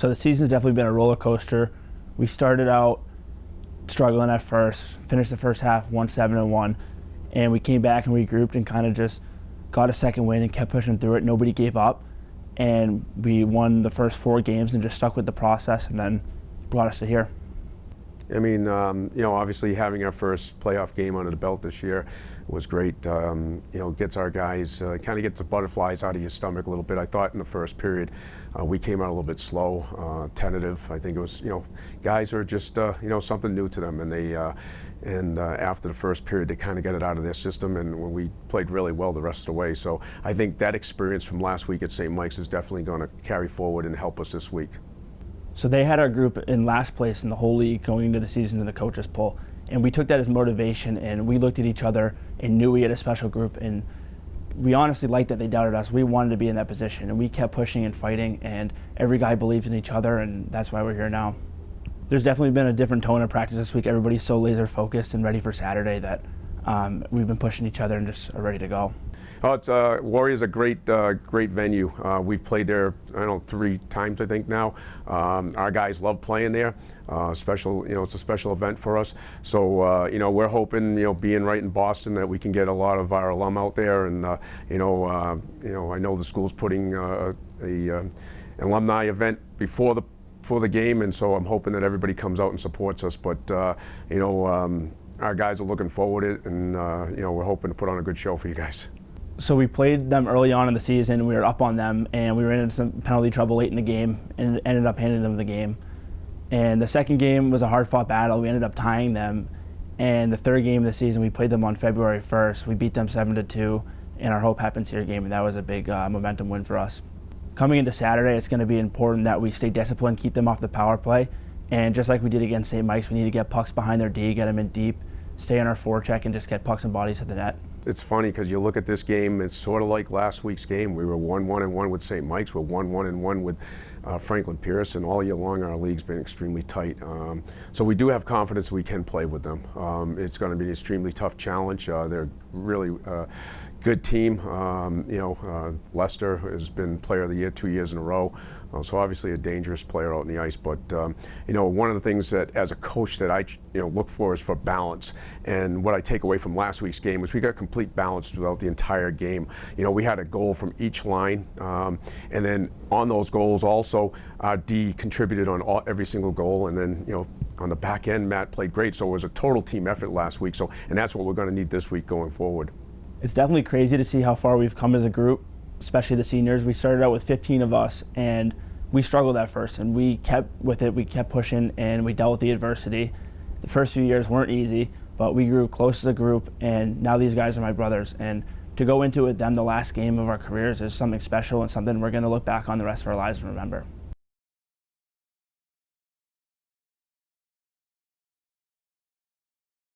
So the season's definitely been a roller coaster. We started out struggling at first, finished the first half 1-7-1, and we came back and regrouped and kind of just got a second win and kept pushing through it. Nobody gave up, and we won the first 4 games and just stuck with the process, and then brought us to here. I mean, obviously having our first playoff game under the belt this year was great. Gets our guys, kind of gets the butterflies out of your stomach a little bit. I thought in the first period we came out a little bit slow, tentative. I think it was, guys are just, something new to them, and they, after the first period, they kind of got it out of their system, and when we played really well the rest of the way. So I think that experience from last week at St. Mike's is definitely going to carry forward and help us this week. So they had our group in last place in the whole league going into the season in the coaches poll, and we took that as motivation, and we looked at each other and knew we had a special group, and we honestly liked that they doubted us. We wanted to be in that position, and we kept pushing and fighting, and every guy believes in each other, and that's why we're here now. There's definitely been a different tone of practice this week. Everybody's so laser focused and ready for Saturday that we've been pushing each other and just are ready to go. Oh, it's Warrior's a great venue. We've played there, 3 times I think now. Our guys love playing there. It's a special event for us. So we're hoping, being right in Boston, that we can get a lot of our alum out there. And I know the school's putting an alumni event before the game, and so I'm hoping that everybody comes out and supports us. But our guys are looking forward to it, and we're hoping to put on a good show for you guys. So we played them early on in the season. We were up on them, and we ran into some penalty trouble late in the game and ended up handing them the game. And the second game was a hard-fought battle. We ended up tying them. And the third game of the season, we played them on February 1st. We beat them 7-2 in our Hope Happens Here game, and that was a big momentum win for us. Coming into Saturday, it's going to be important that we stay disciplined, keep them off the power play. And just like we did against St. Mike's, we need to get pucks behind their D, get them in deep, stay on our forecheck, and just get pucks and bodies to the net. It's funny because you look at this game, it's sort of like last week's game. We were 1-1-1 with St. Mike's. We're 1-1-1 with Franklin Pierce, and all year long our league's been extremely tight. So we do have confidence we can play with them. It's going to be an extremely tough challenge. They're really good team. Lester has been Player of the Year 2 years in a row. So obviously a dangerous player out in the ice. But one of the things that as a coach that I look for is for balance. And what I take away from last week's game was we got complete balance throughout the entire game. We had a goal from each line, and then on those goals also D contributed on every single goal, and then on the back end Matt played great. So it was a total team effort last week. And that's what we're going to need this week going forward. It's definitely crazy to see how far we've come as a group, especially the seniors. We started out with 15 of us, and we struggled at first, and we kept with it. We kept pushing, and we dealt with the adversity. The first few years weren't easy, but we grew close as a group, and now these guys are my brothers. And to go into it with them the last game of our careers is something special and something we're going to look back on the rest of our lives and remember.